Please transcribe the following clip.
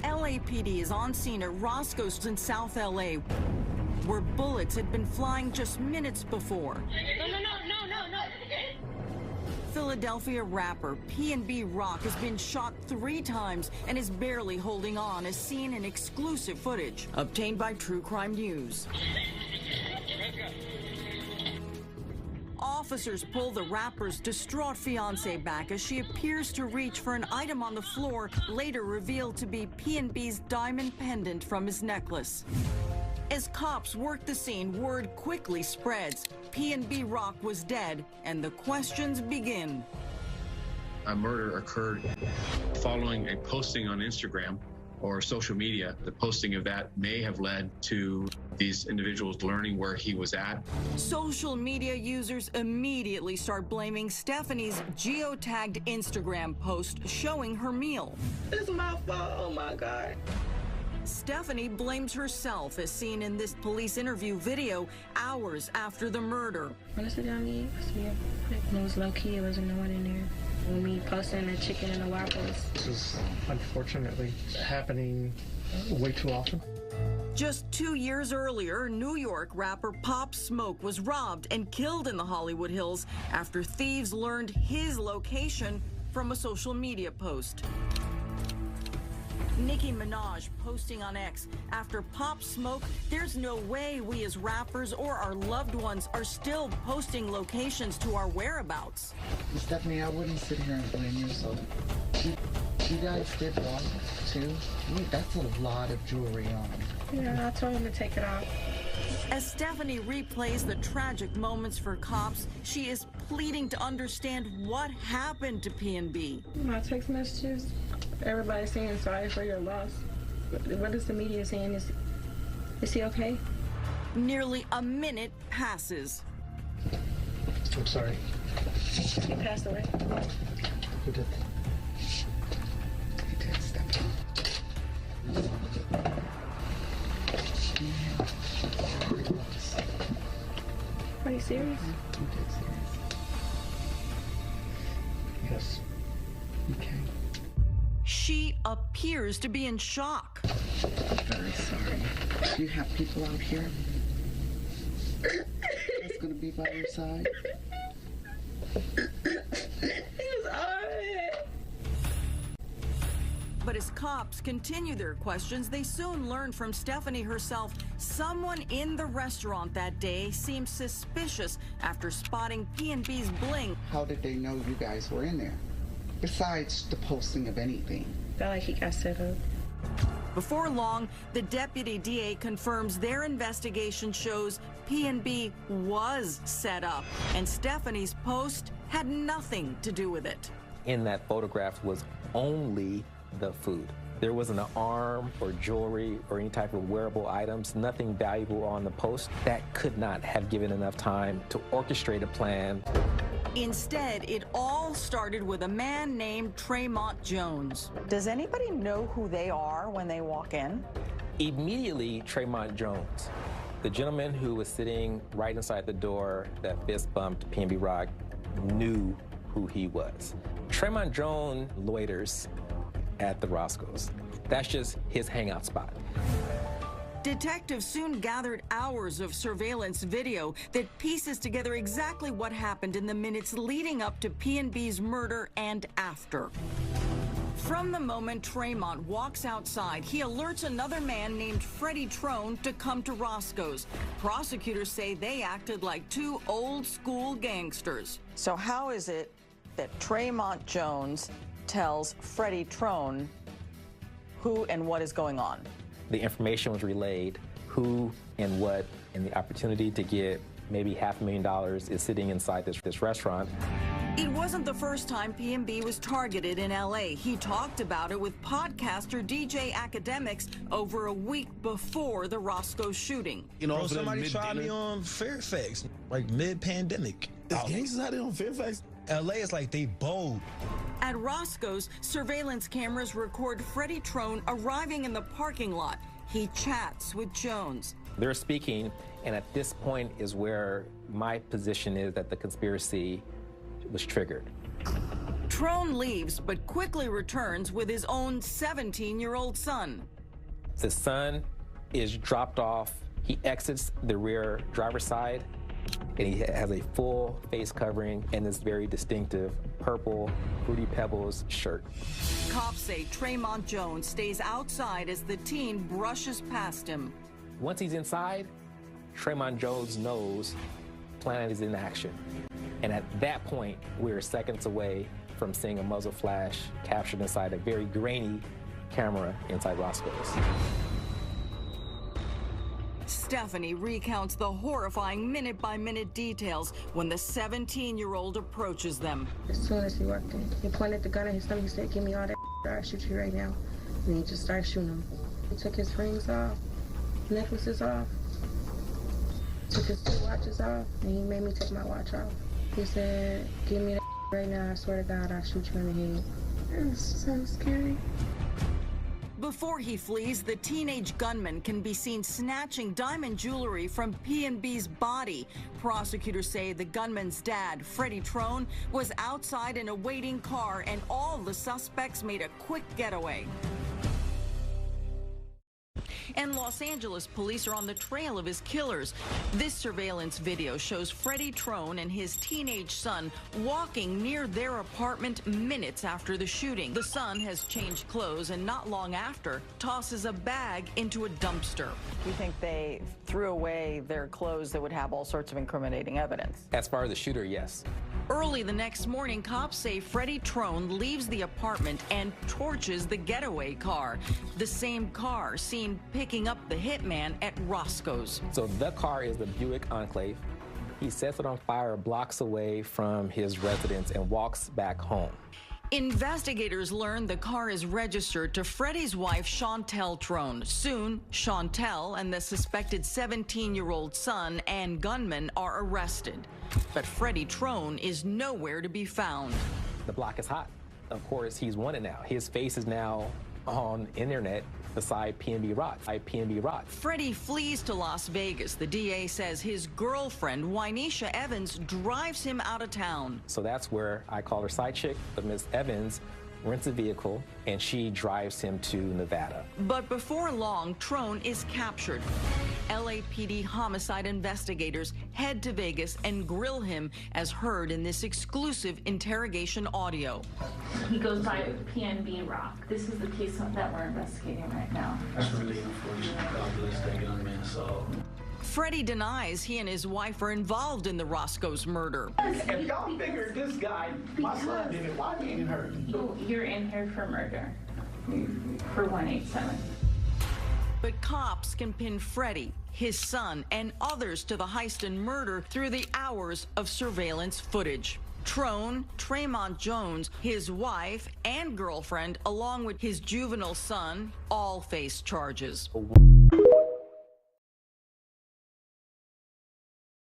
LAPD is on scene at Roscoe's in South LA, where bullets had been flying just minutes before. No. Philadelphia rapper PNB Rock has been shot 3 times and is barely holding on, as seen in exclusive footage obtained by True Crime News. Officers pull the rapper's distraught fiancée back as she appears to reach for an item on the floor, later revealed to be PNB's diamond pendant from his necklace. As cops work the scene, word quickly spreads. PNB Rock was dead, and the questions begin. A murder occurred following a posting on Instagram or social media. The posting of that may have led to these individuals learning where he was at. Social media users immediately start blaming Stephanie's geotagged Instagram post showing her meal. It's my fault, oh my God. Stephanie blames herself, as seen in this police interview video hours after the murder. Honestly, it was low-key, it wasn't no one in there. When me posting the chicken and the waffles. This is unfortunately happening way too often. Just 2 years earlier, New York rapper Pop Smoke was robbed and killed in the Hollywood Hills after thieves learned his location from a social media post. Nicki Minaj posting on X, after Pop Smoke, there's no way we as rappers or our loved ones are still posting locations to our whereabouts. Stephanie, I wouldn't sit here and blame you, so you guys did wrong too. That's a lot of jewelry on. Yeah, I told him to take it off. As Stephanie replays the tragic moments for cops, she is pleading to understand what happened to PNB. My text messages, everybody's saying sorry for your loss. What is the media saying? Is he okay? Nearly a minute passes. I'm sorry. He passed away. Who did? He did, Stephanie. Are you serious? You did serious. Yes. Okay. She appears to be in shock. I'm very sorry. Do you have people out here that's going to be by your side? But as cops continue their questions, they soon learn from Stephanie herself someone in the restaurant that day seemed suspicious after spotting PNB's bling. How did they know you guys were in there? Besides the posting of anything. Felt like he got set up. Before long, the deputy DA confirms their investigation shows PNB was set up, and Stephanie's post had nothing to do with it. In that photograph was only the food. There wasn't an arm or jewelry or any type of wearable items, nothing valuable on the post. That could not have given enough time to orchestrate a plan. Instead, it all started with a man named Tremont Jones. Does anybody know who they are when they walk in? Immediately, Tremont Jones, the gentleman who was sitting right inside the door that fist bumped PNB Rock, knew who he was. Tremont Jones loiters at the Roscoe's. That's just his hangout spot. Detectives soon gathered hours of surveillance video that pieces together exactly what happened in the minutes leading up to PNB's murder and after. From the moment Tremont walks outside, he alerts another man named Freddie Trone to come to Roscoe's. Prosecutors say they acted like two old-school gangsters. So how is it that Tremont Jones tells Freddie Trone who and what is going on? The information was relayed, who and what, and the opportunity to get maybe $500,000 is sitting inside this restaurant. It wasn't the first time PNB was targeted in LA. He talked about it with podcaster DJ Academics over a week before the Roscoe shooting. You know, somebody tried me on Fairfax, like mid-pandemic. Is gangsters out there on Fairfax? LA is like they bold. At Roscoe's, surveillance cameras record Freddie Trone arriving in the parking lot. He chats with Jones. They're speaking, and at this point is where my position is that the conspiracy was triggered. Trone leaves, but quickly returns with his own 17-year-old son. The son is dropped off. He exits the rear driver's side, and he has a full face covering and this very distinctive purple Fruity Pebbles shirt. Cops say Tremont Jones stays outside as the teen brushes past him. Once he's inside, Tremont Jones knows Planet is in action. And at that point, we're seconds away from seeing a muzzle flash captured inside a very grainy camera inside Roscoe's. Stephanie recounts the horrifying minute-by-minute details when the 17-year-old approaches them. As soon as he walked in, he pointed the gun at his stomach. He said, "Give me all that, or I'll shoot you right now." And he just started shooting him. He took his rings off, necklaces off, took his 2 watches off, and he made me take my watch off. He said, "Give me that right now. I swear to God, I'll shoot you in the head." It was so scary. Before he flees, the teenage gunman can be seen snatching diamond jewelry from PNB's body. Prosecutors say the gunman's dad, Freddie Trone, was outside in a waiting car, and all the suspects made a quick getaway. And Los Angeles police are on the trail of his killers. This surveillance video shows Freddie Trone and his teenage son walking near their apartment minutes after the shooting. The son has changed clothes and not long after tosses a bag into a dumpster. You think they threw away their clothes that would have all sorts of incriminating evidence? As far as the shooter, yes. Early the next morning, cops say Freddie Trone leaves the apartment and torches the getaway car. The same car seen picking up the hitman at Roscoe's. So the car is the Buick Enclave. He sets it on fire blocks away from his residence and walks back home. Investigators learn the car is registered to Freddie's wife, Chantel Trone. Soon, Chantel and the suspected 17-year-old son and gunman are arrested. But Freddie Trone is nowhere to be found. The block is hot. Of course, he's wanted now. His face is now on internet beside PNB Rock. Freddie flees to Las Vegas. The DA says his girlfriend, Wynesha Evans, drives him out of town. So that's where I call her side chick, but Miss Evans rents a vehicle and she drives him to Nevada. But before long, Trone is captured. LAPD homicide investigators head to Vegas and grill him as heard in this exclusive interrogation audio. He goes by PNB Rock. This is the case that we're investigating right now. That's really unfortunate. God bless that young man's soul. Freddie denies he and his wife are involved in the Roscoe's murder. If y'all figured this guy, my son did it, why he ain't hurt? You're in here for murder, for 187. But cops can pin Freddie, his son, and others to the heist and murder through the hours of surveillance footage. Trone, Tremont Jones, his wife and girlfriend, along with his juvenile son, all face charges.